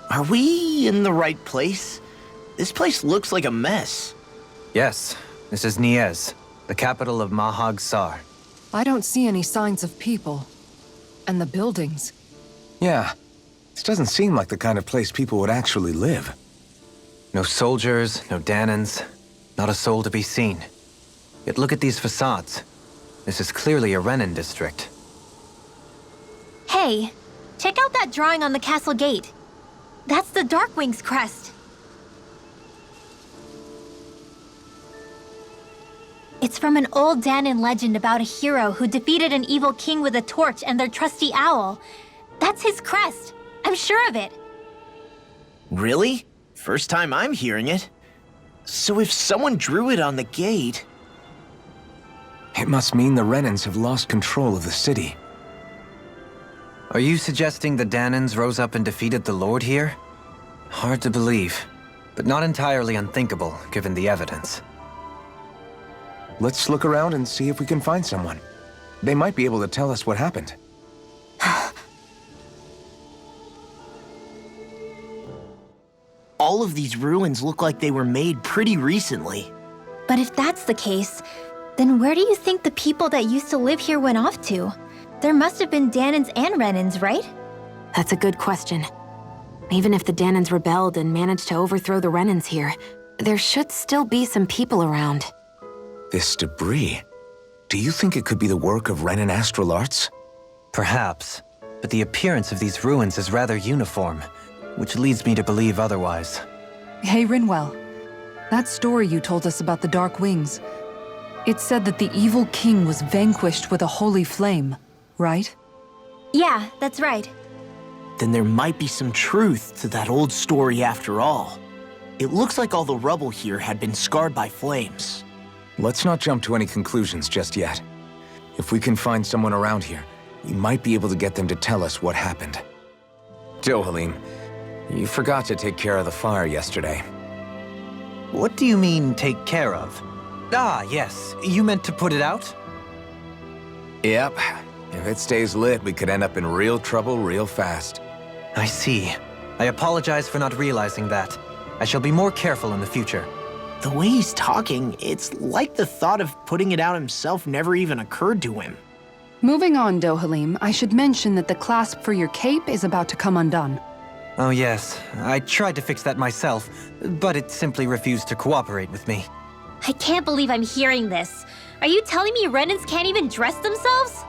Are we in the right place? This place looks like a mess. Yes, this is Niez, the capital of Mahag Sar. I don't see any signs of people. And the buildings. Yeah, this doesn't seem like the kind of place people would actually live. No soldiers, no Danans, not a soul to be seen. Yet look at these facades. This is clearly a Renin district. Hey, check out that drawing on the castle gate. That's the Darkwing's crest. It's from an old Danan legend about a hero who defeated an evil king with a torch and their trusty owl. That's his crest. I'm sure of it. Really? First time I'm hearing it. So if someone drew it on the gate... It must mean the Renins have lost control of the city. Are you suggesting the Danans rose up and defeated the Lord here? Hard to believe, but not entirely unthinkable, given the evidence. Let's look around and see if we can find someone. They might be able to tell us what happened. All of these ruins look like they were made pretty recently. But if that's the case, then where do you think the people that used to live here went off to? There must have been Danans and Renins, right? That's a good question. Even if the Danans rebelled and managed to overthrow the Renins here, there should still be some people around. This debris... Do you think it could be the work of Renin astral arts? Perhaps, but the appearance of these ruins is rather uniform, which leads me to believe otherwise. Hey, Rinwell. That story you told us about the Dark Wings. It said that the evil king was vanquished with a holy flame, right? Yeah, that's right. Then there might be some truth to that old story after all. It looks like all the rubble here had been scarred by flames. Let's not jump to any conclusions just yet. If we can find someone around here, we might be able to get them to tell us what happened. Dohalim, you forgot to take care of the fire yesterday. What do you mean, take care of? Ah, yes. You meant to put it out? Yep. If it stays lit, we could end up in real trouble real fast. I see. I apologize for not realizing that. I shall be more careful in the future. The way he's talking, it's like the thought of putting it out himself never even occurred to him. Moving on, Dohalim, I should mention that the clasp for your cape is about to come undone. Oh yes, I tried to fix that myself, but it simply refused to cooperate with me. I can't believe I'm hearing this. Are you telling me Renins can't even dress themselves?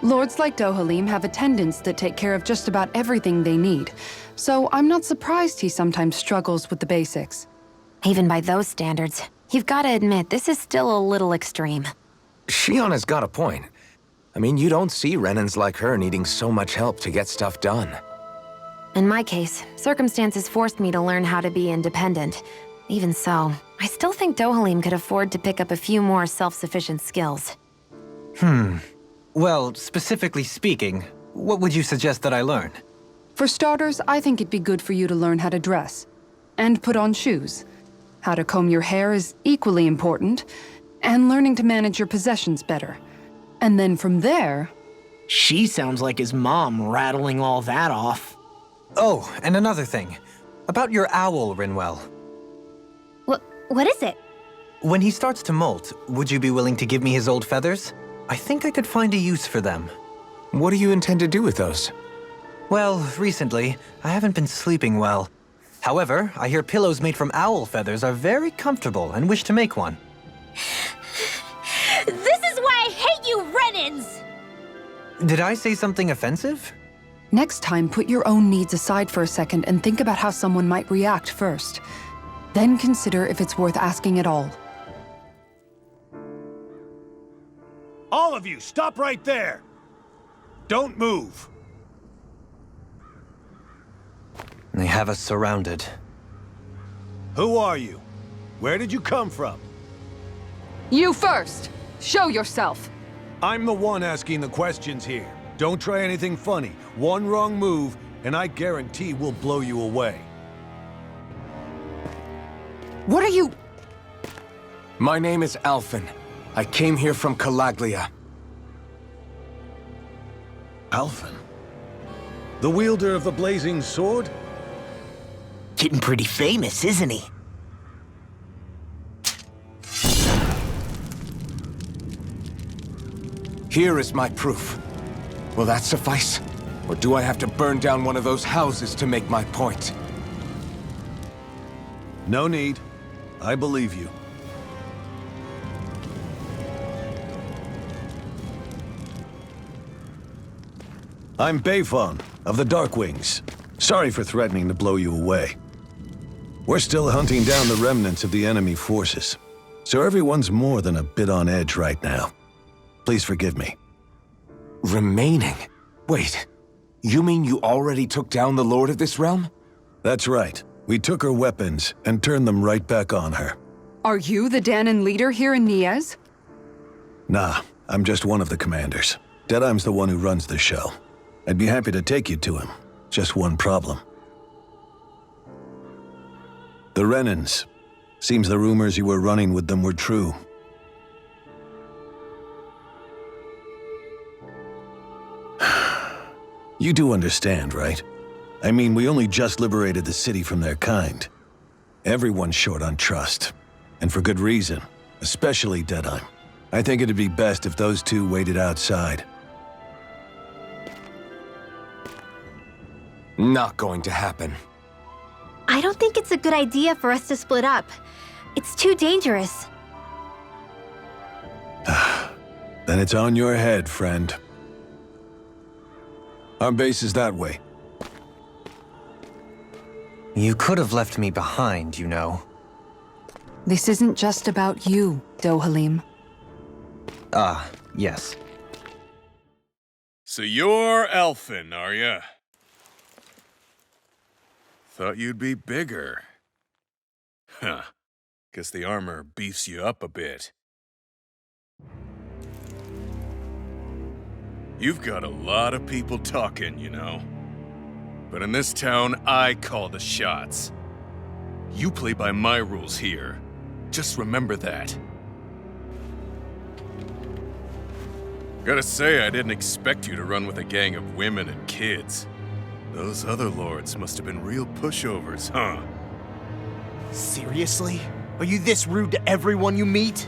Lords like Dohalim have attendants that take care of just about everything they need, so I'm not surprised he sometimes struggles with the basics. Even by those standards, you've got to admit this is still a little extreme. Shionna's got a point. I mean, you don't see Renins like her needing so much help to get stuff done. In my case, circumstances forced me to learn how to be independent. Even so, I still think Dohalim could afford to pick up a few more self-sufficient skills. Well, specifically speaking, what would you suggest that I learn? For starters, I think it'd be good for you to learn how to dress. And put on shoes. How to comb your hair is equally important, and learning to manage your possessions better. And then from there... She sounds like his mom rattling all that off. Oh, and another thing. About your owl, Rinwell. What is it? When he starts to molt, would you be willing to give me his old feathers? I think I could find a use for them. What do you intend to do with those? Well, recently, I haven't been sleeping well. However, I hear pillows made from owl feathers are very comfortable and wish to make one. This is why I hate you, Renins! Did I say something offensive? Next time, put your own needs aside for a second and think about how someone might react first. Then consider if it's worth asking at all. All of you, stop right there! Don't move! They have us surrounded. Who are you? Where did you come from? You first! Show yourself! I'm the one asking the questions here. Don't try anything funny. One wrong move, and I guarantee we'll blow you away. What are you... My name is Alphen. I came here from Calaglia. Alphen? The wielder of the blazing sword? Getting pretty famous, isn't he? Here is my proof. Will that suffice? Or do I have to burn down one of those houses to make my point? No need. I believe you. I'm Bayfon, of the Darkwings. Sorry for threatening to blow you away. We're still hunting down the remnants of the enemy forces, so everyone's more than a bit on edge right now. Please forgive me. Remaining? Wait, you mean you already took down the Lord of this realm? That's right. We took her weapons and turned them right back on her. Are you the Danon leader here in Niez? Nah, I'm just one of the commanders. Deadeye's the one who runs the show. I'd be happy to take you to him. Just one problem. The Renans. Seems the rumors you were running with them were true. You do understand, right? I mean, we only just liberated the city from their kind. Everyone's short on trust. And for good reason. Especially Deadeye. I think it'd be best if those two waited outside. Not going to happen. I don't think it's a good idea for us to split up. It's too dangerous. Then it's on your head, friend. Our base is that way. You could have left me behind, you know. This isn't just about you, Dohalim. Ah, yes. So you're elfin, are ya? Thought you'd be bigger. Huh. Guess the armor beefs you up a bit. You've got a lot of people talking, you know. But in this town, I call the shots. You play by my rules here. Just remember that. Gotta say, I didn't expect you to run with a gang of women and kids. Those other lords must have been real pushovers, huh? Seriously? Are you this rude to everyone you meet?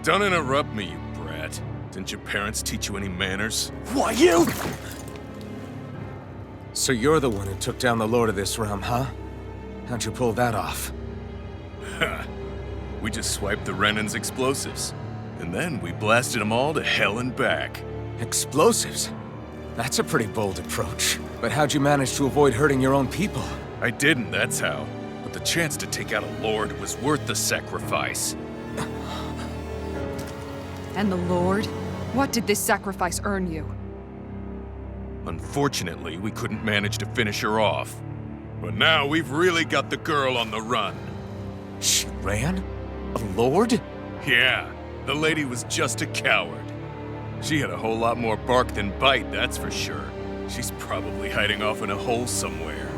Don't interrupt me, you brat. Didn't your parents teach you any manners? Why, you? So you're the one who took down the Lord of this realm, huh? How'd you pull that off? We just swiped the Renan's explosives. And then we blasted them all to hell and back. Explosives? That's a pretty bold approach. But how'd you manage to avoid hurting your own people? I didn't, that's how. But the chance to take out a lord was worth the sacrifice. And the Lord? What did this sacrifice earn you? Unfortunately, we couldn't manage to finish her off. But now we've really got the girl on the run. She ran? A lord? Yeah, the lady was just a coward. She had a whole lot more bark than bite, that's for sure. She's probably hiding off in a hole somewhere.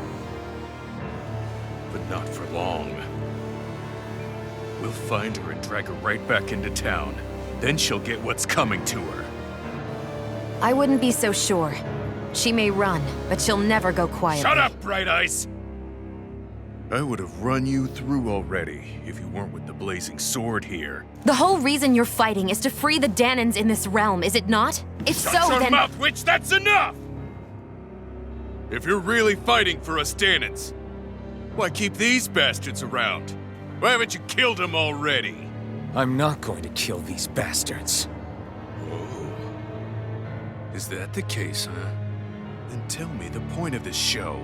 But not for long. We'll find her and drag her right back into town. Then she'll get what's coming to her. I wouldn't be so sure. She may run, but she'll never go quietly. Shut up, Bright Eyes! I would have run you through already if you weren't with the blazing sword here. The whole reason you're fighting is to free the Danons in this realm, is it not? If Shut so, your then— mouth, witch! That's enough! If you're really fighting for us Danons, why keep these bastards around? Why haven't you killed them already? I'm not going to kill these bastards. Oh. Is that the case, huh? Then tell me the point of this show.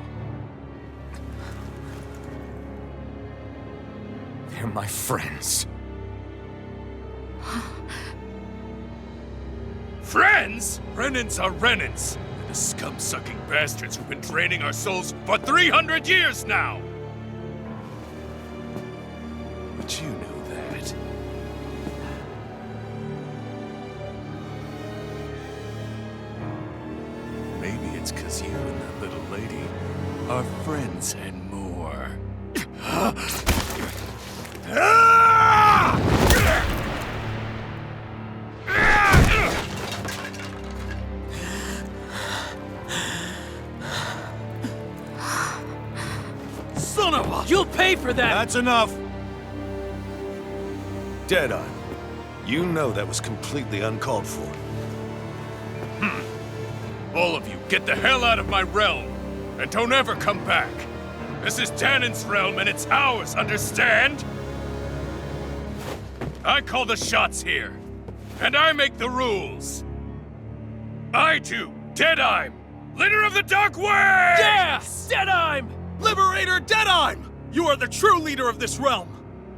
They're my friends. Friends? Renans are Renans. They're the scum-sucking bastards who've been draining our souls for 300 years now! But you know that. Maybe it's 'cause you and that little lady are friends and more. Son of a... You'll pay for that! That's enough! Deadeye, you know that was completely uncalled for. All of you, get the hell out of my realm! And don't ever come back! This is Danon's realm and it's ours, understand? I call the shots here. And I make the rules. I do, Deadeye, leader of the Dark Wings! Yeah! Deadeye! Liberator Deadeye! You are the true leader of this realm!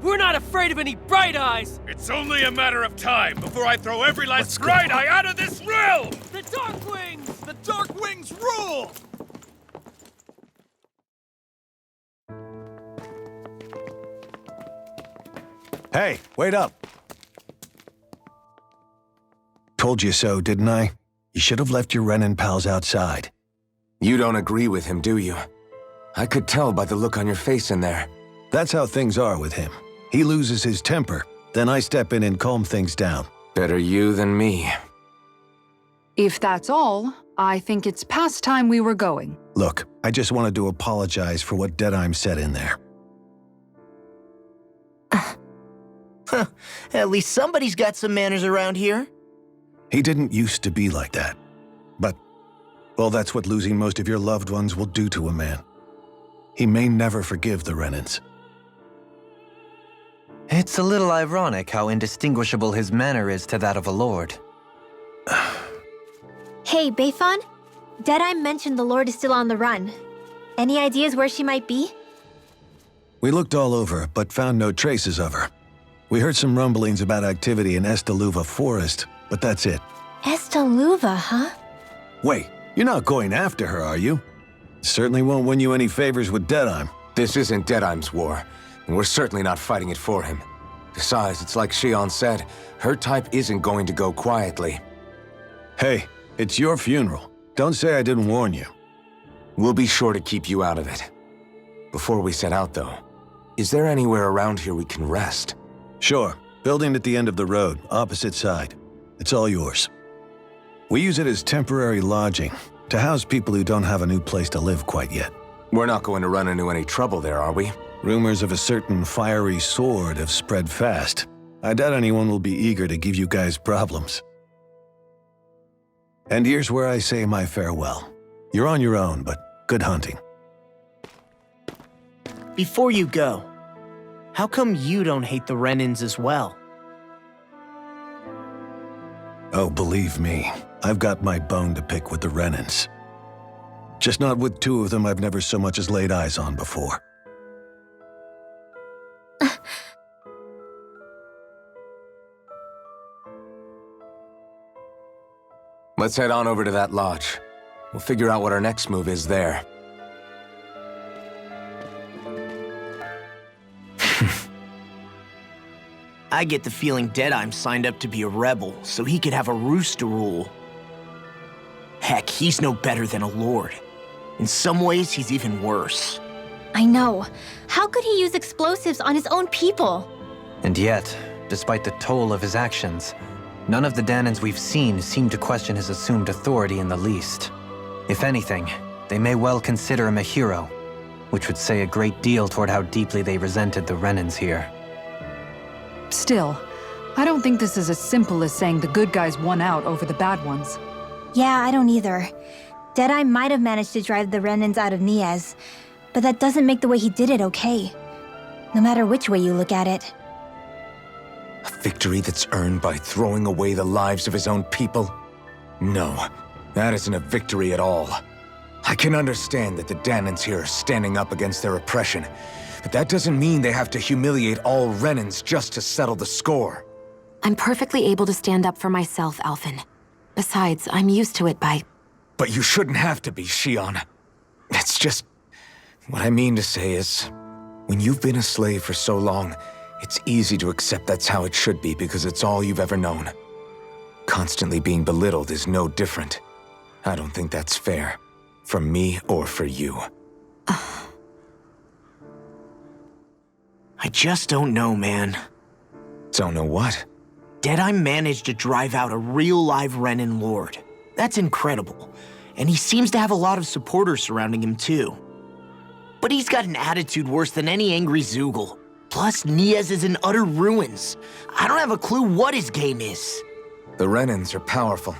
We're not afraid of any Bright Eyes! It's only a matter of time before I throw every last Bright Eye out of this realm! The Dark Wings! The Dark Wings rule! Hey, wait up! Told you so, didn't I? You should have left your Renin pals outside. You don't agree with him, do you? I could tell by the look on your face in there. That's how things are with him. He loses his temper, then I step in and calm things down. Better you than me. If that's all, I think it's past time we were going. Look, I just wanted to apologize for what Deadeye said in there. At least somebody's got some manners around here. He didn't used to be like that. But, well, that's what losing most of your loved ones will do to a man. He may never forgive the Renins. It's a little ironic how indistinguishable his manner is to that of a lord. Hey, Beifan? Deadeye mentioned the Lord is still on the run. Any ideas where she might be? We looked all over, but found no traces of her. We heard some rumblings about activity in Estaluva Forest, but that's it. Estaluva, huh? Wait, you're not going after her, are you? Certainly won't win you any favors with Deadeye. This isn't Deadeye's war, and we're certainly not fighting it for him. Besides, it's like Shion said, her type isn't going to go quietly. Hey, it's your funeral. Don't say I didn't warn you. We'll be sure to keep you out of it. Before we set out, though, is there anywhere around here we can rest? Sure. Building at the end of the road, opposite side. It's all yours. We use it as temporary lodging, to house people who don't have a new place to live quite yet. We're not going to run into any trouble there, are we? Rumors of a certain fiery sword have spread fast. I doubt anyone will be eager to give you guys problems. And here's where I say my farewell. You're on your own, but good hunting. Before you go, how come you don't hate the Renins as well? Oh, believe me, I've got my bone to pick with the Renins. Just not with two of them I've never so much as laid eyes on before. Let's head on over to that lodge. We'll figure out what our next move is there. I get the feeling Deadeye signed up to be a rebel so he could have a roost to rule. Heck, he's no better than a lord. In some ways, he's even worse. I know. How could he use explosives on his own people? And yet, despite the toll of his actions, none of the Danons we've seen seem to question his assumed authority in the least. If anything, they may well consider him a hero, which would say a great deal toward how deeply they resented the Renins here. Still, I don't think this is as simple as saying the good guys won out over the bad ones. Yeah, I don't either. Deadeye might have managed to drive the Renins out of Niez, but that doesn't make the way he did it okay. No matter which way you look at it. A victory that's earned by throwing away the lives of his own people? No, that isn't a victory at all. I can understand that the Danons here are standing up against their oppression, but that doesn't mean they have to humiliate all Renins just to settle the score. I'm perfectly able to stand up for myself, Alphen. Besides, I'm used to it by... But you shouldn't have to be, Shion. It's just... What I mean to say is, when you've been a slave for so long, it's easy to accept that's how it should be because it's all you've ever known. Constantly being belittled is no different. I don't think that's fair. For me or for you. I just don't know, man. Don't know what? Deadeye managed to drive out a real live Renin lord. That's incredible. And he seems to have a lot of supporters surrounding him too. but he's got an attitude worse than any angry Zoogle. Plus, Niaz is in utter ruins. I don't have a clue what his game is. The Renans are powerful.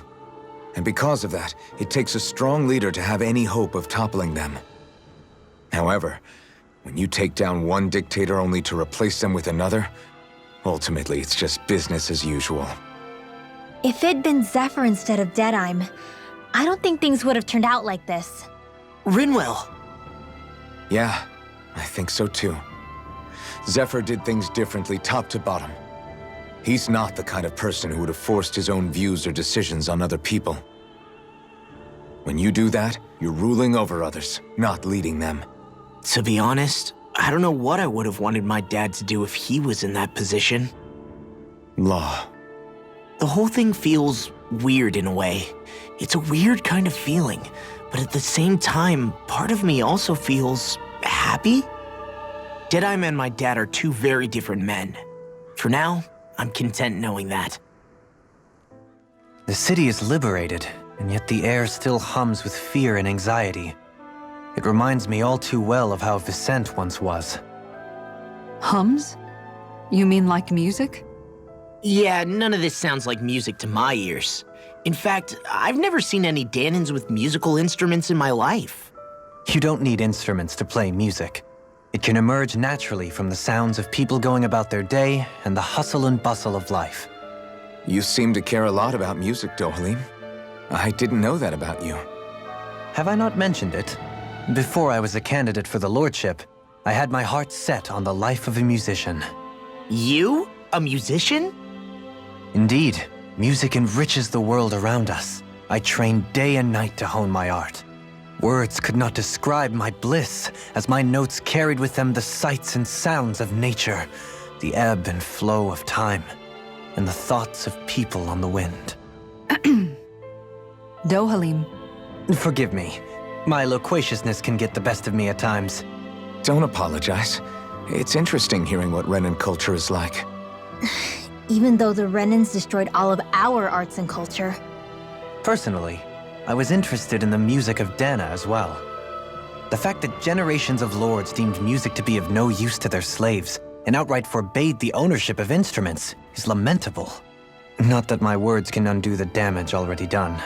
And because of that, it takes a strong leader to have any hope of toppling them. However, when you take down one dictator only to replace them with another, ultimately it's just business as usual. If it'd been Zephyr instead of Deadime, I don't think things would have turned out like this. Rinwell. Yeah, I think so too. Zephyr did things differently top to bottom. He's not the kind of person who would have forced his own views or decisions on other people. When you do that, you're ruling over others, not leading them. To be honest, I don't know what I would have wanted my dad to do if he was in that position. Law. The whole thing feels weird in a way. It's a weird kind of feeling, but at the same time, part of me also feels happy. Deadeye and my dad are two very different men. For now, I'm content knowing that. The city is liberated, and yet the air still hums with fear and anxiety. It reminds me all too well of how Vicente once was. Hums? You mean like music? Yeah, none of this sounds like music to my ears. In fact, I've never seen any Danans with musical instruments in my life. You don't need instruments to play music. It can emerge naturally from the sounds of people going about their day and the hustle and bustle of life. You seem to care a lot about music, Dohalim. I didn't know that about you. Have I not mentioned it? Before I was a candidate for the lordship, I had my heart set on the life of a musician. You? A musician? Indeed, music enriches the world around us. I trained day and night to hone my art. Words could not describe my bliss, as my notes carried with them the sights and sounds of nature, the ebb and flow of time, and the thoughts of people on the wind. Dohalim. Forgive me. My loquaciousness can get the best of me at times. Don't apologize. It's interesting hearing what Renan culture is like. Even though the Renans destroyed all of our arts and culture. Personally, I was interested in the music of Dana as well. The fact that generations of lords deemed music to be of no use to their slaves and outright forbade the ownership of instruments is lamentable. Not that my words can undo the damage already done.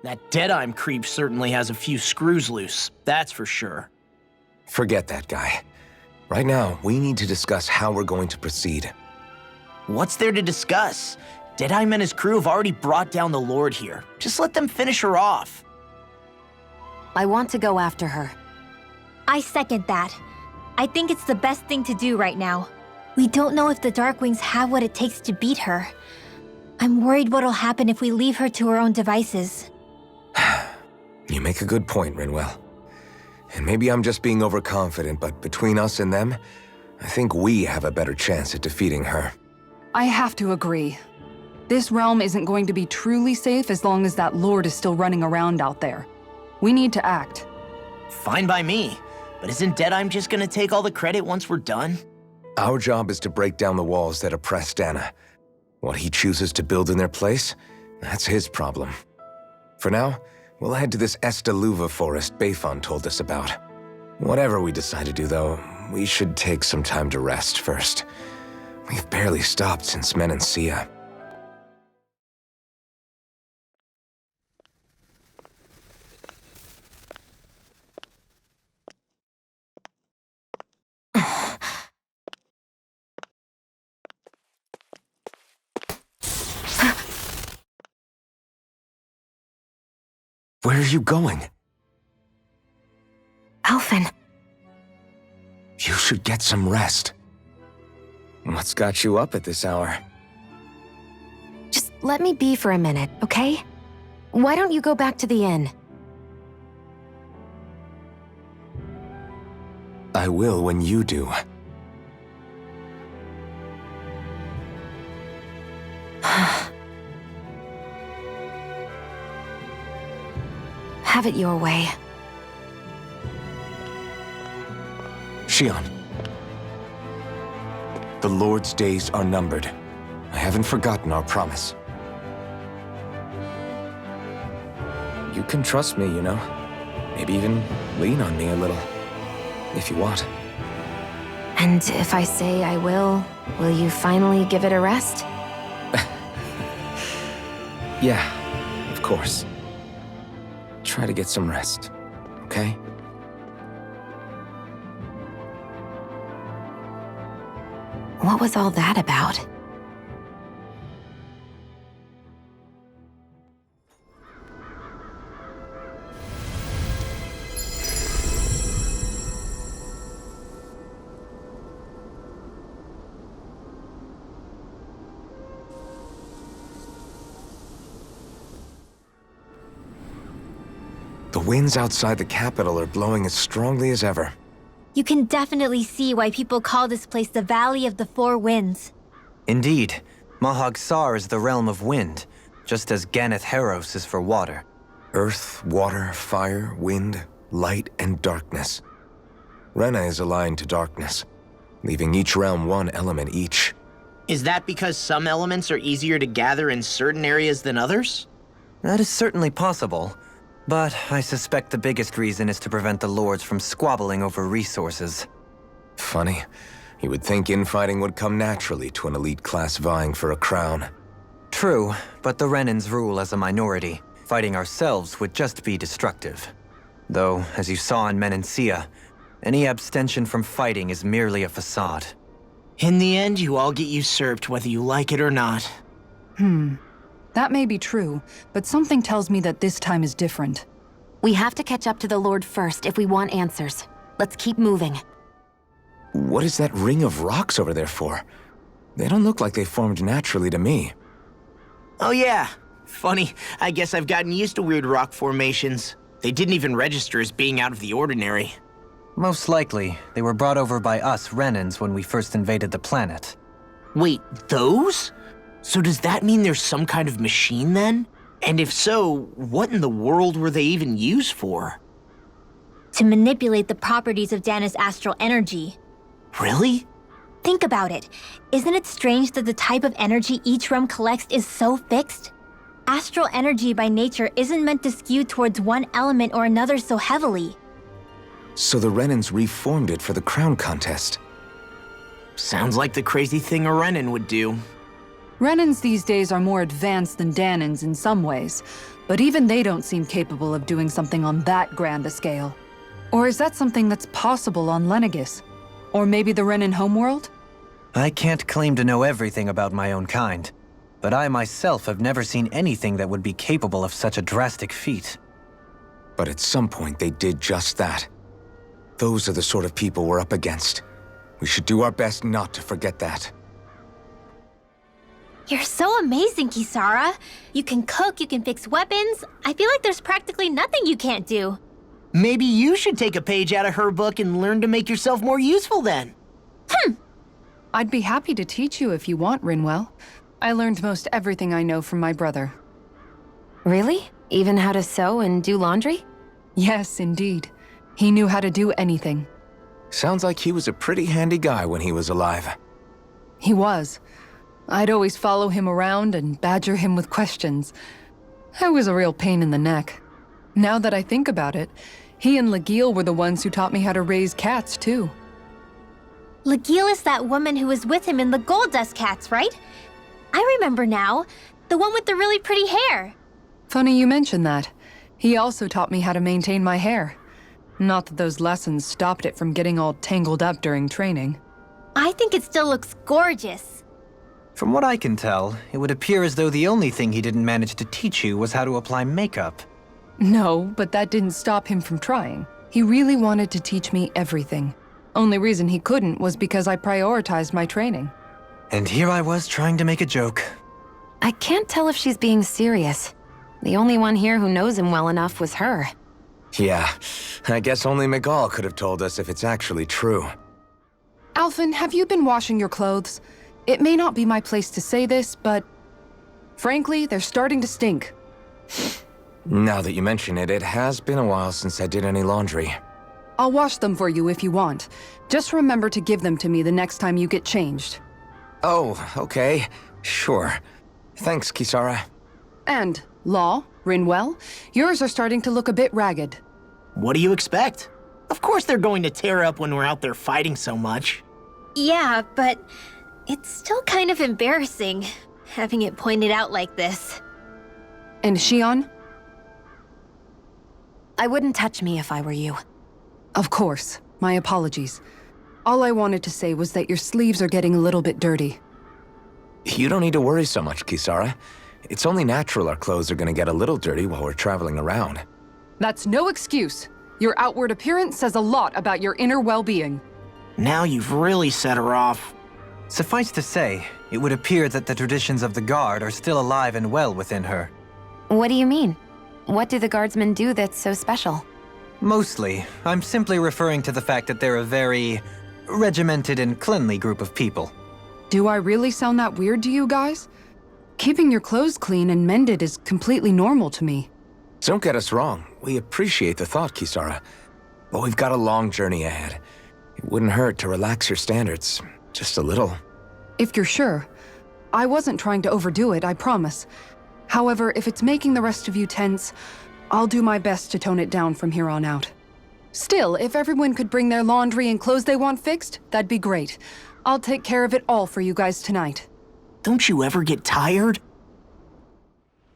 That Deadeye creep certainly has a few screws loose, that's for sure. Forget that guy. Right now, we need to discuss how we're going to proceed. What's there to discuss? Deadeye and his crew have already brought down the Lord here. Just let them finish her off. I want to go after her. I second that. I think it's the best thing to do right now. We don't know if the Darkwings have what it takes to beat her. I'm worried what'll happen if we leave her to her own devices. You make a good point, Rinwell. And maybe I'm just being overconfident, but between us and them, I think we have a better chance at defeating her. I have to agree. This realm isn't going to be truly safe as long as that Lord is still running around out there. We need to act. Fine by me. But isn't Deadeye just gonna take all the credit once we're done? Our job is to break down the walls that oppress Dana. What he chooses to build in their place, that's his problem. For now, we'll head to this Estaluva forest Bayfon told us about. Whatever we decide to do, though, we should take some time to rest first. We've barely stopped since Menancia. Where are you going? Alphen. You should get some rest. What's got you up at this hour? Just let me be for a minute, okay? Why don't you go back to the inn? I will when you do. Have it your way. Shion. The Lord's days are numbered. I haven't forgotten our promise. You can trust me, you know? Maybe even lean on me a little. If you want. And if I say I will you finally give it a rest? Yeah, of course. Try to get some rest, okay? What was all that about? The winds outside the capital are blowing as strongly as ever. You can definitely see why people call this place the Valley of the Four Winds. Indeed, Mahag Sar is the realm of wind, just as Ganeth Heros is for water. Earth, water, fire, wind, light, and darkness. Rena is aligned to darkness, leaving each realm one element each. Is that because some elements are easier to gather in certain areas than others? That is certainly possible, but I suspect the biggest reason is to prevent the lords from squabbling over resources. Funny. You would think infighting would come naturally to an elite class vying for a crown. True, but the Renans rule as a minority. Fighting ourselves would just be destructive. Though, as you saw in Menancia, any abstention from fighting is merely a facade. In the end, you all get usurped whether you like it or not. That may be true, but something tells me that this time is different. We have to catch up to the Lord first if we want answers. Let's keep moving. What is that ring of rocks over there for? They don't look like they formed naturally to me. Oh yeah. Funny, I guess I've gotten used to weird rock formations. They didn't even register as being out of the ordinary. Most likely, they were brought over by us Renans when we first invaded the planet. Wait, those? So does that mean there's some kind of machine then? And if so, what in the world were they even used for? To manipulate the properties of Dana's astral energy. Really? Think about it. Isn't it strange that the type of energy each realm collects is so fixed? Astral energy by nature isn't meant to skew towards one element or another so heavily. So the Renans reformed it for the crown contest. Sounds like the crazy thing a Renan would do. Renans these days are more advanced than Danans in some ways, but even they don't seem capable of doing something on that grand a scale. Or is that something that's possible on Lenegis? Or maybe the Renan homeworld? I can't claim to know everything about my own kind, but I myself have never seen anything that would be capable of such a drastic feat. But at some point they did just that. Those are the sort of people we're up against. We should do our best not to forget that. You're so amazing, Kisara. You can cook, you can fix weapons. I feel like there's practically nothing you can't do. Maybe you should take a page out of her book and learn to make yourself more useful then. I'd be happy to teach you if you want, Rinwell. I learned most everything I know from my brother. Really? Even how to sew and do laundry? Yes, indeed. He knew how to do anything. Sounds like he was a pretty handy guy when he was alive. He was. I'd always follow him around and badger him with questions. I was a real pain in the neck. Now that I think about it, he and Legil were the ones who taught me how to raise cats, too. Legil is that woman who was with him in the Gold Dust Cats, right? I remember now. The one with the really pretty hair. Funny you mention that. He also taught me how to maintain my hair. Not that those lessons stopped it from getting all tangled up during training. I think it still looks gorgeous. From what I can tell, it would appear as though the only thing he didn't manage to teach you was how to apply makeup. No, but that didn't stop him from trying. He really wanted to teach me everything. Only reason he couldn't was because I prioritized my training. And here I was trying to make a joke. I can't tell if she's being serious. The only one here who knows him well enough was her. Yeah, I guess only Miguel could have told us if it's actually true. Alphen, have you been washing your clothes? It may not be my place to say this, but frankly, they're starting to stink. Now that you mention it, it has been a while since I did any laundry. I'll wash them for you if you want. Just remember to give them to me the next time you get changed. Oh, okay. Sure. Thanks, Kisara. And, Law, Rinwell, yours are starting to look a bit ragged. What do you expect? Of course they're going to tear up when we're out there fighting so much. Yeah, but it's still kind of embarrassing, having it pointed out like this. And Shion? I wouldn't touch me if I were you. Of course. My apologies. All I wanted to say was that your sleeves are getting a little bit dirty. You don't need to worry so much, Kisara. It's only natural our clothes are gonna get a little dirty while we're traveling around. That's no excuse. Your outward appearance says a lot about your inner well-being. Now you've really set her off. Suffice to say, it would appear that the traditions of the Guard are still alive and well within her. What do you mean? What do the guardsmen do that's so special? Mostly, I'm simply referring to the fact that they're a very regimented and cleanly group of people. Do I really sound that weird to you guys? Keeping your clothes clean and mended is completely normal to me. Don't get us wrong. We appreciate the thought, Kisara. But we've got a long journey ahead. It wouldn't hurt to relax your standards. Just a little. If you're sure. I wasn't trying to overdo it, I promise. However, if it's making the rest of you tense, I'll do my best to tone it down from here on out. Still, if everyone could bring their laundry and clothes they want fixed, that'd be great. I'll take care of it all for you guys tonight. Don't you ever get tired?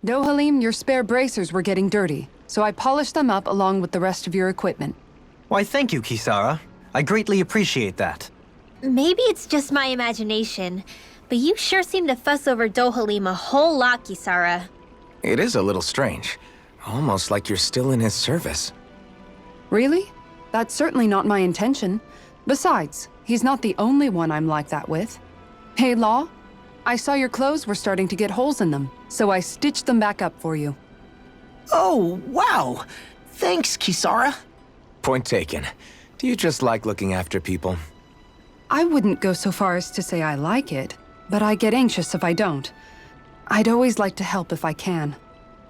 Dohalim, your spare bracers were getting dirty, so I polished them up along with the rest of your equipment. Why, thank you, Kisara. I greatly appreciate that. Maybe it's just my imagination, but you sure seem to fuss over Dohalim a whole lot, Kisara. It is a little strange. Almost like you're still in his service. Really? That's certainly not my intention. Besides, he's not the only one I'm like that with. Hey, Law, I saw your clothes were starting to get holes in them, so I stitched them back up for you. Oh, wow. Thanks, Kisara. Point taken. Do you just like looking after people? I wouldn't go so far as to say I like it, but I get anxious if I don't. I'd always like to help if I can.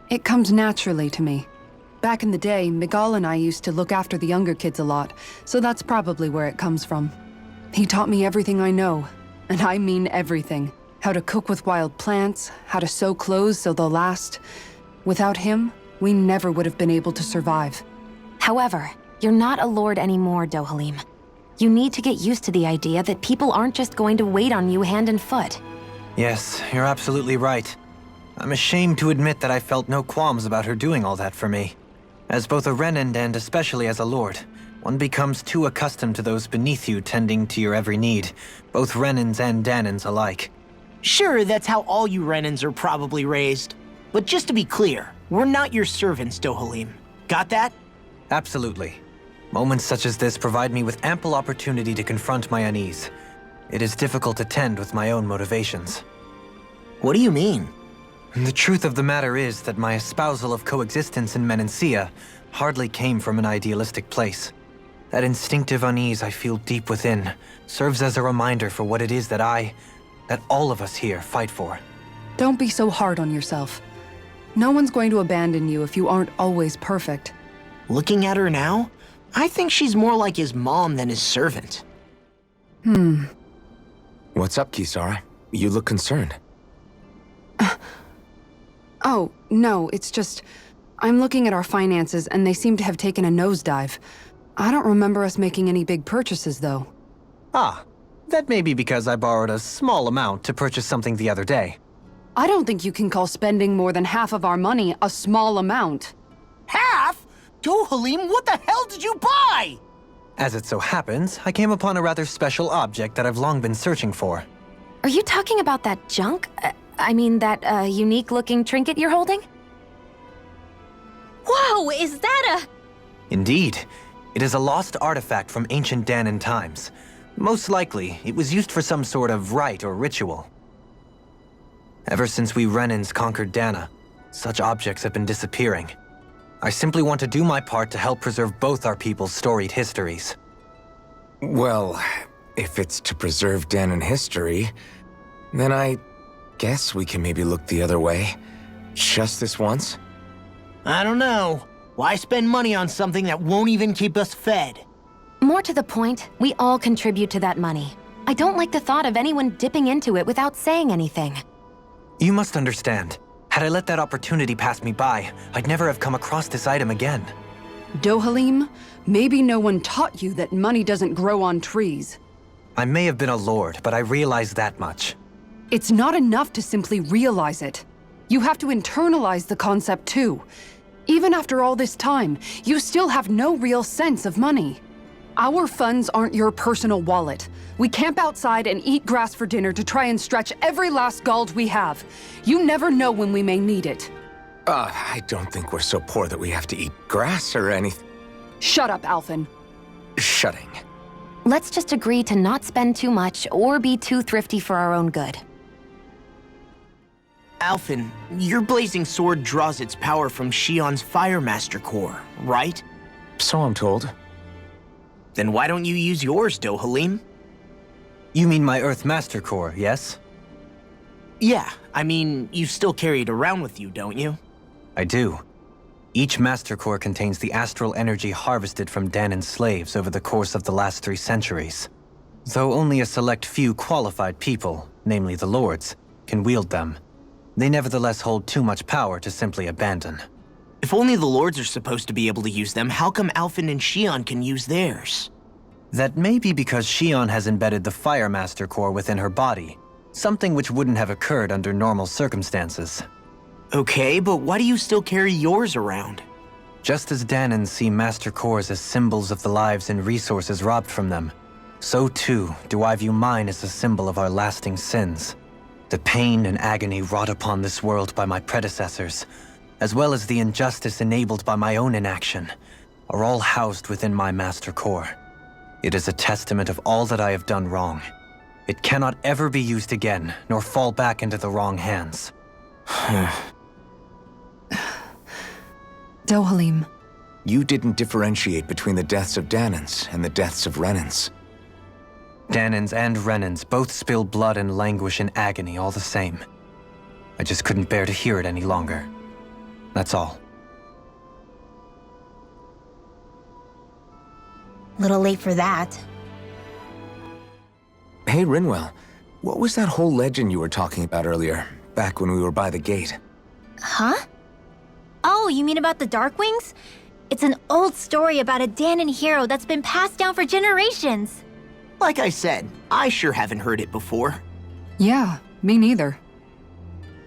It comes naturally to me. Back in the day, Miguel and I used to look after the younger kids a lot, so that's probably where it comes from. He taught me everything I know, and I mean everything. How to cook with wild plants, how to sew clothes so they'll last. Without him, we never would have been able to survive. However, you're not a lord anymore, Dohalim. You need to get used to the idea that people aren't just going to wait on you hand and foot. Yes, you're absolutely right. I'm ashamed to admit that I felt no qualms about her doing all that for me. As both a Renan and especially as a lord, one becomes too accustomed to those beneath you tending to your every need, both Renans and Danans alike. Sure, that's how all you Renans are probably raised. But just to be clear, we're not your servants, Dohalim. Got that? Absolutely. Moments such as this provide me with ample opportunity to confront my unease. It is difficult to tend with my own motivations. What do you mean? The truth of the matter is that my espousal of coexistence in Menancia hardly came from an idealistic place. That instinctive unease I feel deep within serves as a reminder for what it is that all of us here fight for. Don't be so hard on yourself. No one's going to abandon you if you aren't always perfect. Looking at her now, I think she's more like his mom than his servant. What's up, Kisara? You look concerned. Oh, no, it's just... I'm looking at our finances and they seem to have taken a nosedive. I don't remember us making any big purchases, though. Ah, that may be because I borrowed a small amount to purchase something the other day. I don't think you can call spending more than half of our money a small amount. Half? Dohalim, what the hell did you buy? As it so happens, I came upon a rather special object that I've long been searching for. Are you talking about that junk? That unique-looking trinket you're holding? Whoa, is that a... Indeed. It is a lost artifact from ancient Danan times. Most likely, it was used for some sort of rite or ritual. Ever since we Renans conquered Dana, such objects have been disappearing. I simply want to do my part to help preserve both our people's storied histories. Well, if it's to preserve Danan history, then I guess we can maybe look the other way. Just this once? I don't know. Why spend money on something that won't even keep us fed? More to the point, we all contribute to that money. I don't like the thought of anyone dipping into it without saying anything. You must understand, Had I let that opportunity pass me by, I'd never have come across this item again. Dohalim, maybe no one taught you that money doesn't grow on trees. I may have been a lord, but I realize that much. It's not enough to simply realize it. You have to internalize the concept too. Even after all this time, you still have no real sense of money. Our funds aren't your personal wallet. We camp outside and eat grass for dinner to try and stretch every last gold we have. You never know when we may need it. I don't think we're so poor that we have to eat grass or anything. Shut up, Alphen. Shutting. Let's just agree to not spend too much or be too thrifty for our own good. Alphen, your blazing sword draws its power from Shion's Fire Master core, right? So I'm told. Then why don't you use yours, Dohalim? You mean my Earth Master Core, yes? Yeah, I mean, you still carry it around with you, don't you? I do. Each Master Core contains the astral energy harvested from Danan's slaves over the course of the last 3 centuries. Though only a select few qualified people, namely the Lords, can wield them, they nevertheless hold too much power to simply abandon. If only the Lords are supposed to be able to use them, how come Alphen and Shion can use theirs? That may be because Shion has embedded the Fire Master Core within her body, something which wouldn't have occurred under normal circumstances. Okay, but why do you still carry yours around? Just as Danans see Master Cores as symbols of the lives and resources robbed from them, so too do I view mine as a symbol of our lasting sins. The pain and agony wrought upon this world by my predecessors, as well as the injustice enabled by my own inaction, are all housed within my Master Core. It is a testament of all that I have done wrong. It cannot ever be used again, nor fall back into the wrong hands. Dohalim. You didn't differentiate between the deaths of Danans and the deaths of Renans. Danans and Renans both spill blood and languish in agony all the same. I just couldn't bear to hear it any longer. That's all. Little late for that. Hey, Rinwell, what was that whole legend you were talking about earlier, back when we were by the gate? Huh? Oh, you mean about the Darkwings? It's an old story about a Danan hero that's been passed down for generations. Like I said, I sure haven't heard it before. Yeah, me neither.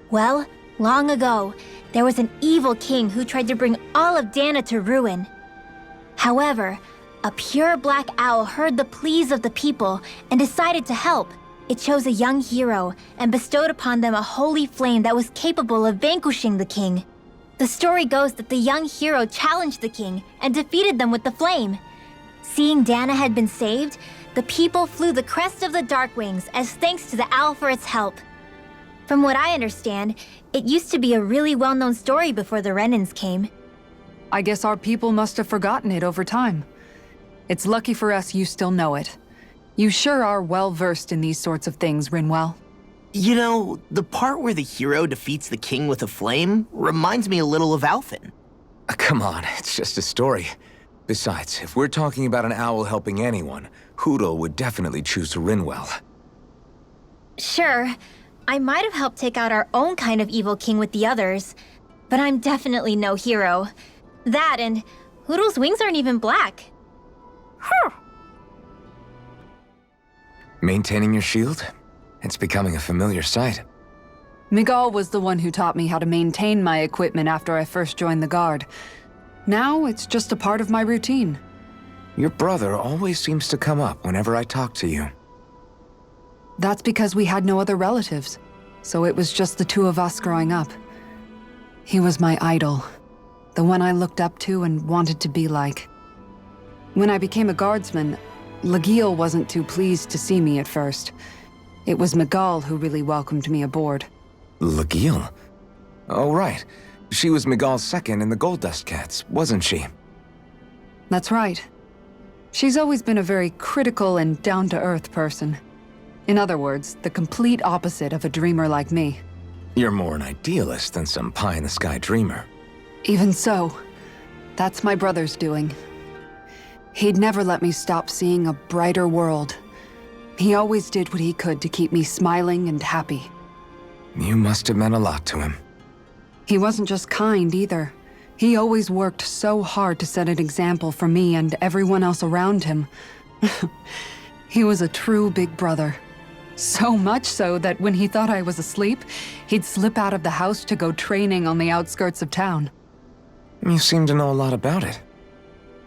Well, long ago, there was an evil king who tried to bring all of Dana to ruin. However, a pure black owl heard the pleas of the people and decided to help. It chose a young hero and bestowed upon them a holy flame that was capable of vanquishing the king. The story goes that the young hero challenged the king and defeated them with the flame. Seeing Dana had been saved, the people flew the crest of the Darkwings as thanks to the owl for its help. From what I understand, it used to be a really well-known story before the Renans came. I guess our people must have forgotten it over time. It's lucky for us you still know it. You sure are well-versed in these sorts of things, Rinwell. You know, the part where the hero defeats the king with a flame reminds me a little of Alphen. Come on, it's just a story. Besides, if we're talking about an owl helping anyone, Hoodle would definitely choose Rinwell. Sure, I might have helped take out our own kind of evil king with the others, but I'm definitely no hero. That and Hoodle's wings aren't even black. Maintaining your shield? It's becoming a familiar sight. Miguel was the one who taught me how to maintain my equipment after I first joined the Guard. Now it's just a part of my routine. Your brother always seems to come up whenever I talk to you. That's because we had no other relatives, so it was just the two of us growing up. He was my idol, the one I looked up to and wanted to be like. When I became a guardsman, Lagiel wasn't too pleased to see me at first. It was Miguel who really welcomed me aboard. Lagiel? Oh, right. She was Miguel's second in the Gold Dust Cats, wasn't she? That's right. She's always been a very critical and down-to-earth person. In other words, the complete opposite of a dreamer like me. You're more an idealist than some pie-in-the-sky dreamer. Even so, that's my brother's doing. He'd never let me stop seeing a brighter world. He always did what he could to keep me smiling and happy. You must have meant a lot to him. He wasn't just kind either. He always worked so hard to set an example for me and everyone else around him. He was a true big brother. So much so that when he thought I was asleep, he'd slip out of the house to go training on the outskirts of town. You seem to know a lot about it.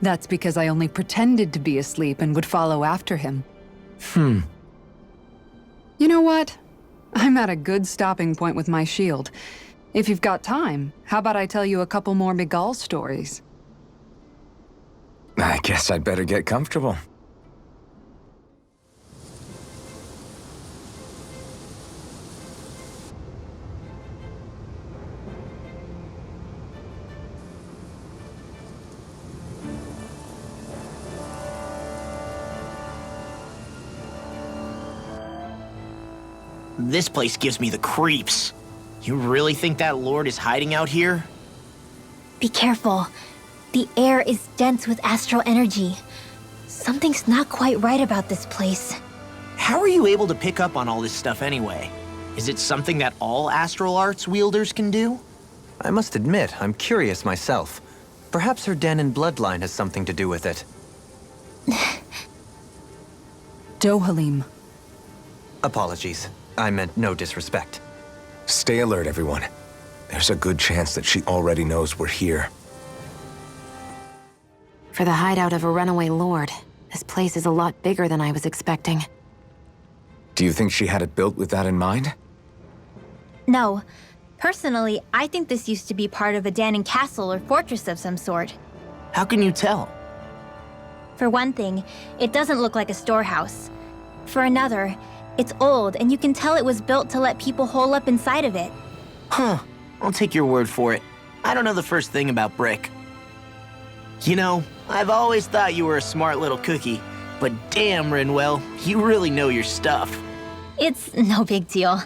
That's because I only pretended to be asleep and would follow after him. You know what? I'm at a good stopping point with my shield. If you've got time, how about I tell you a couple more Miguel stories? I guess I'd better get comfortable. This place gives me the creeps. You really think that lord is hiding out here? Be careful. The air is dense with astral energy. Something's not quite right about this place. How are you able to pick up on all this stuff anyway? Is it something that all astral arts wielders can do? I must admit, I'm curious myself. Perhaps her Danon bloodline has something to do with it. Dohalim. Apologies. I meant no disrespect. Stay alert, everyone. There's a good chance that she already knows we're here. For the hideout of a runaway lord, this place is a lot bigger than I was expecting. Do you think she had it built with that in mind? No. Personally, I think this used to be part of a Danon castle or fortress of some sort. How can you tell? For one thing, it doesn't look like a storehouse. For another, it's old, and you can tell it was built to let people hole up inside of it. Huh. I'll take your word for it. I don't know the first thing about brick. You know, I've always thought you were a smart little cookie, but damn, Rinwell, you really know your stuff. It's no big deal.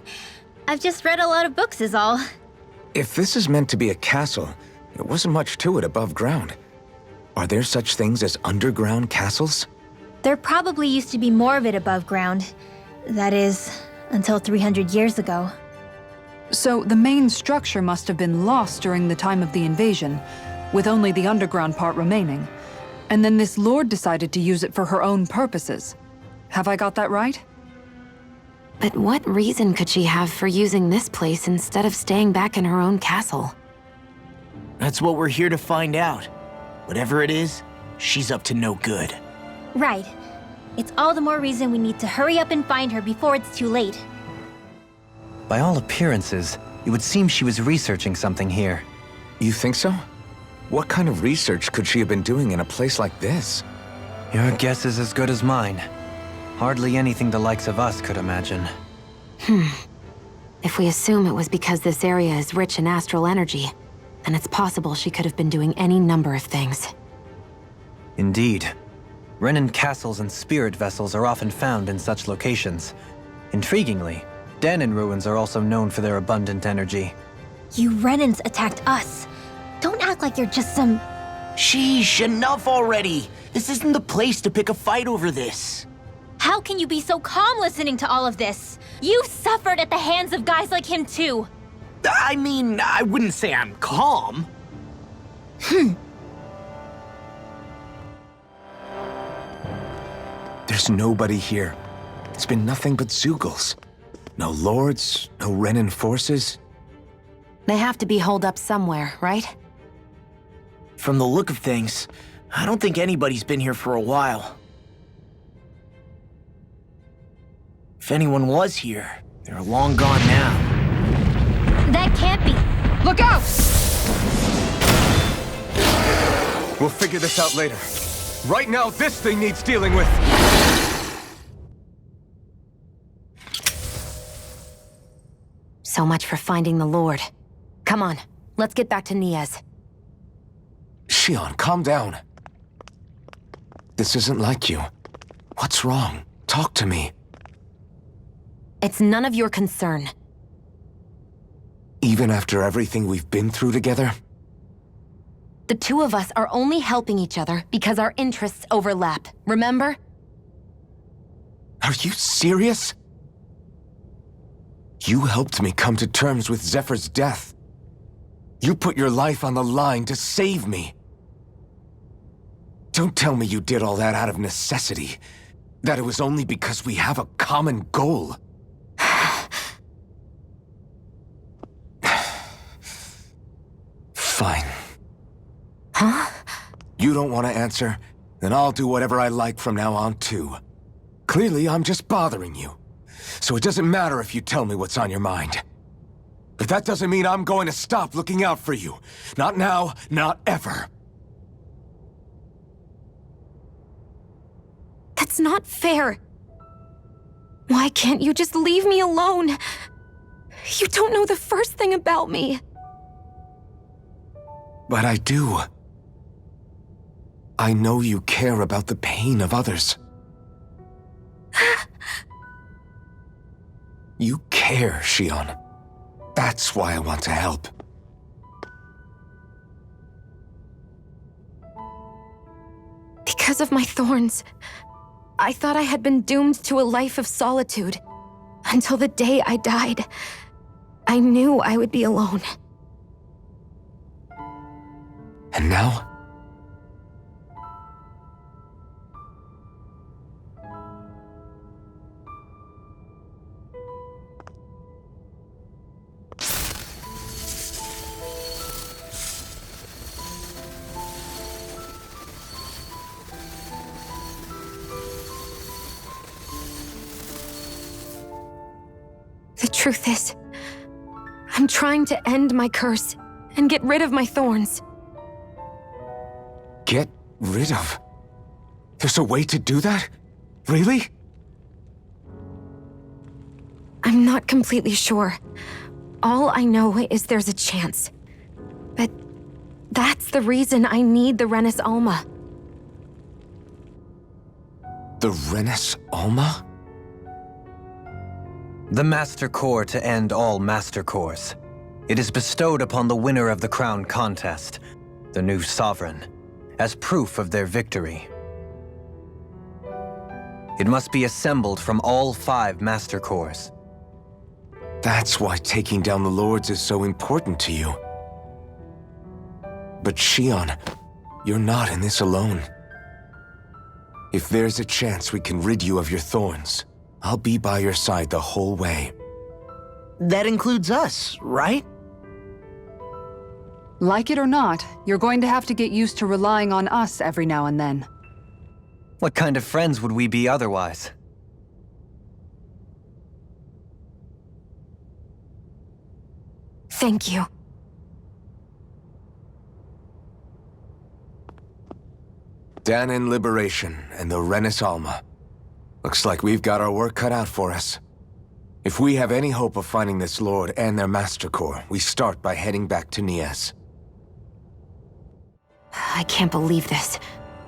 I've just read a lot of books is all. If this is meant to be a castle, there wasn't much to it above ground. Are there such things as underground castles? There probably used to be more of it above ground. That is, until 300 years ago. So the main structure must have been lost during the time of the invasion, with only the underground part remaining. And then this lord decided to use it for her own purposes. Have I got that right? But what reason could she have for using this place instead of staying back in her own castle? That's what we're here to find out. Whatever it is, she's up to no good. Right. It's all the more reason we need to hurry up and find her before it's too late. By all appearances, it would seem she was researching something here. You think so? What kind of research could she have been doing in a place like this? Your guess is as good as mine. Hardly anything the likes of us could imagine. If we assume it was because this area is rich in astral energy, then it's possible she could have been doing any number of things. Indeed. Renan castles and spirit vessels are often found in such locations. Intriguingly, Danon ruins are also known for their abundant energy. You Renans attacked us. Don't act like you're just some... Sheesh, enough already! This isn't the place to pick a fight over this. How can you be so calm listening to all of this? You suffered at the hands of guys like him too. I mean, I wouldn't say I'm calm. There's nobody here. It's been nothing but Zeugles. No lords, no Renan forces. They have to be holed up somewhere, right? From the look of things, I don't think anybody's been here for a while. If anyone was here, they're long gone now. That can't be. Look out! We'll figure this out later. Right now, this thing needs dealing with. So much for finding the Lord. Come on, let's get back to Niaz. Shion, calm down. This isn't like you. What's wrong? Talk to me. It's none of your concern. Even after everything we've been through together? The two of us are only helping each other because our interests overlap, remember? Are you serious? You helped me come to terms with Zephyr's death. You put your life on the line to save me. Don't tell me you did all that out of necessity. That it was only because we have a common goal. Fine. Huh? You don't want to answer? Then I'll do whatever I like from now on, too. Clearly, I'm just bothering you. So it doesn't matter if you tell me what's on your mind. But that doesn't mean I'm going to stop looking out for you. Not now, not ever. That's not fair. Why can't you just leave me alone? You don't know the first thing about me. But I do. I know you care about the pain of others. You care, Shion. That's why I want to help. Because of my thorns, I thought I had been doomed to a life of solitude. Until the day I died, I knew I would be alone. And now? The truth is, I'm trying to end my curse and get rid of my thorns. Get rid of? There's a way to do that? Really? I'm not completely sure. All I know is there's a chance. But that's the reason I need the Renis Alma. The Renis Alma? The Master Core to end all Master Cores. It is bestowed upon the winner of the Crown Contest, the new Sovereign, as proof of their victory. It must be assembled from all 5 Master Cores. That's why taking down the Lords is so important to you. But Shion, you're not in this alone. If there's a chance we can rid you of your thorns, I'll be by your side the whole way. That includes us, right? Like it or not, you're going to have to get used to relying on us every now and then. What kind of friends would we be otherwise? Thank you. Danan Liberation and the Renis Alma. Looks like we've got our work cut out for us. If we have any hope of finding this Lord and their Master Core, we start by heading back to Nias. I can't believe this.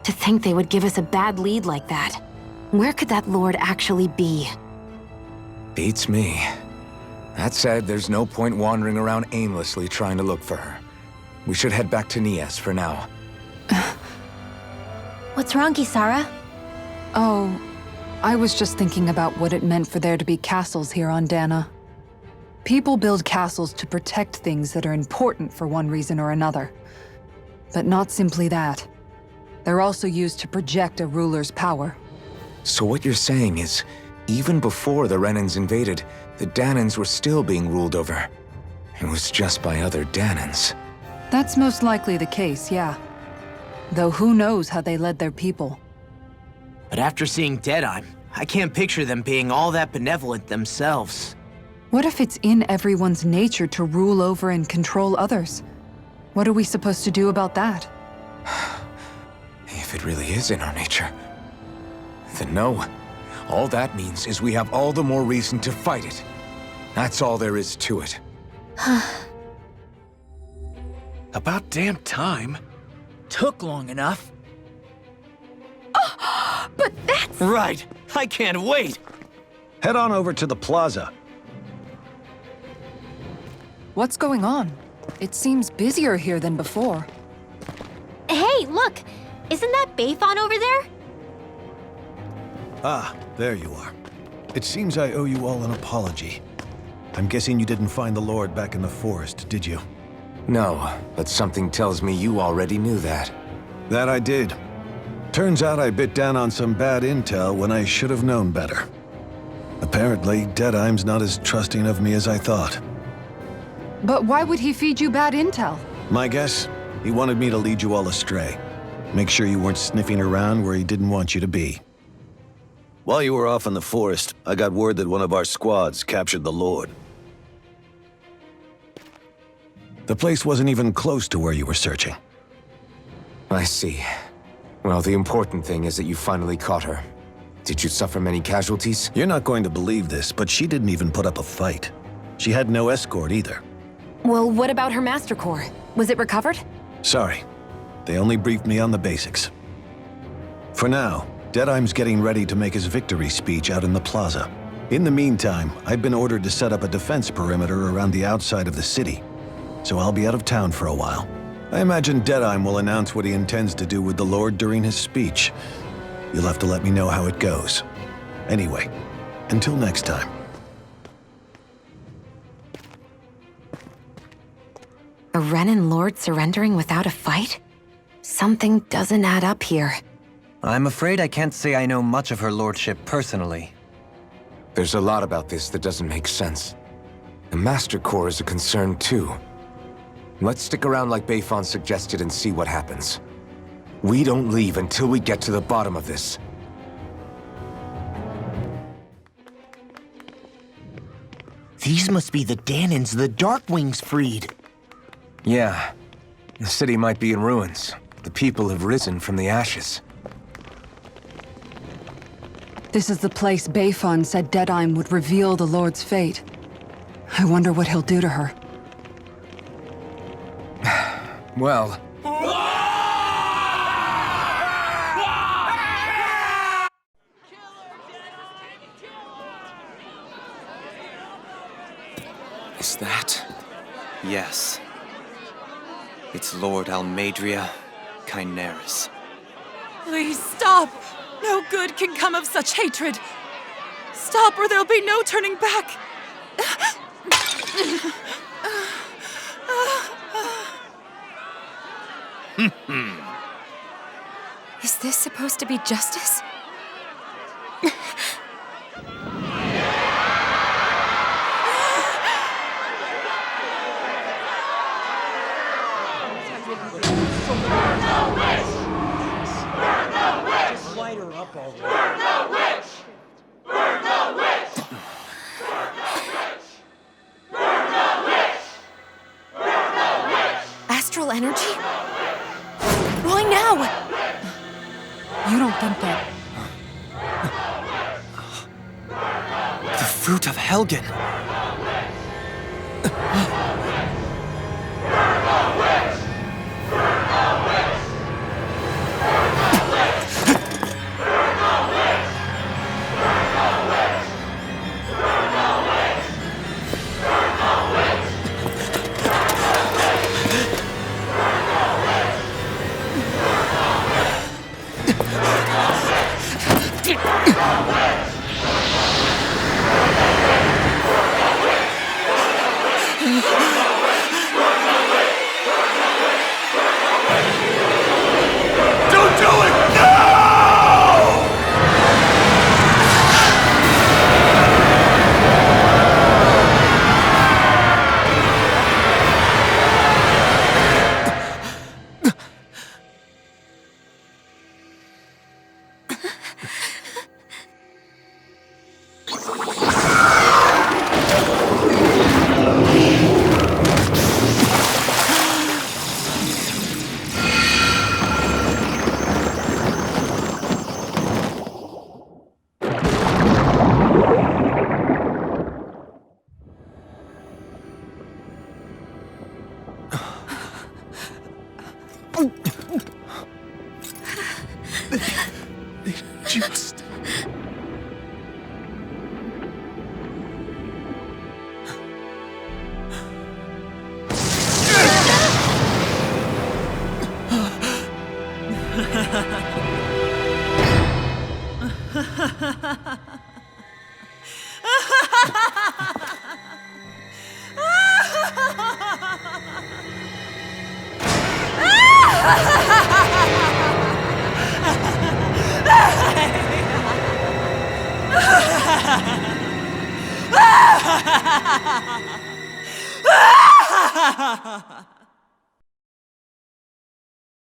To think they would give us a bad lead like that. Where could that Lord actually be? Beats me. That said, there's no point wandering around aimlessly trying to look for her. We should head back to Nias for now. What's wrong, Kisara? Oh, I was just thinking about what it meant for there to be castles here on Dana. People build castles to protect things that are important for one reason or another. But not simply that. They're also used to project a ruler's power. So what you're saying is, even before the Renans invaded, the Danans were still being ruled over. It was just by other Danans. That's most likely the case, yeah. Though who knows how they led their people. But after seeing Deadeye, I can't picture them being all that benevolent themselves. What if it's in everyone's nature to rule over and control others? What are we supposed to do about that? If it really is in our nature, then no. All that means is we have all the more reason to fight it. That's all there is to it. About damn time. Took long enough. But that's... Right. I can't wait. Head on over to the plaza. What's going on? It seems busier here than before. Hey, look! Isn't that Bayfon over there? Ah, there you are. It seems I owe you all an apology. I'm guessing you didn't find the Lord back in the forest, did you? No, but something tells me you already knew that. That I did. Turns out I bit down on some bad intel when I should have known better. Apparently, Deadeye's not as trusting of me as I thought. But why would he feed you bad intel? My guess? He wanted me to lead you all astray. Make sure you weren't sniffing around where he didn't want you to be. While you were off in the forest, I got word that one of our squads captured the Lord. The place wasn't even close to where you were searching. I see. Well, the important thing is that you finally caught her. Did you suffer many casualties? You're not going to believe this, but she didn't even put up a fight. She had no escort either. Well, what about her Master Core? Was it recovered? Sorry. They only briefed me on the basics. For now, Deadeye's getting ready to make his victory speech out in the plaza. In the meantime, I've been ordered to set up a defense perimeter around the outside of the city, so I'll be out of town for a while. I imagine Deadeye will announce what he intends to do with the Lord during his speech. You'll have to let me know how it goes. Anyway, until next time. A Renan Lord surrendering without a fight? Something doesn't add up here. I'm afraid I can't say I know much of her lordship personally. There's a lot about this that doesn't make sense. The Master Core is a concern too. Let's stick around like Beifan suggested and see what happens. We don't leave until we get to the bottom of this. These must be the Danans the Darkwings freed. Yeah. The city might be in ruins. The people have risen from the ashes. This is the place Beifan said Deadeye would reveal the Lord's fate. I wonder what he'll do to her. Well... Is that? Yes. It's Lord Almadria Kynaris. Please stop! No good can come of such hatred. Stop or there'll be no turning back. Is this supposed to be justice? Astral energy? Why now? You don't think that... The fruit of Helgen! Just...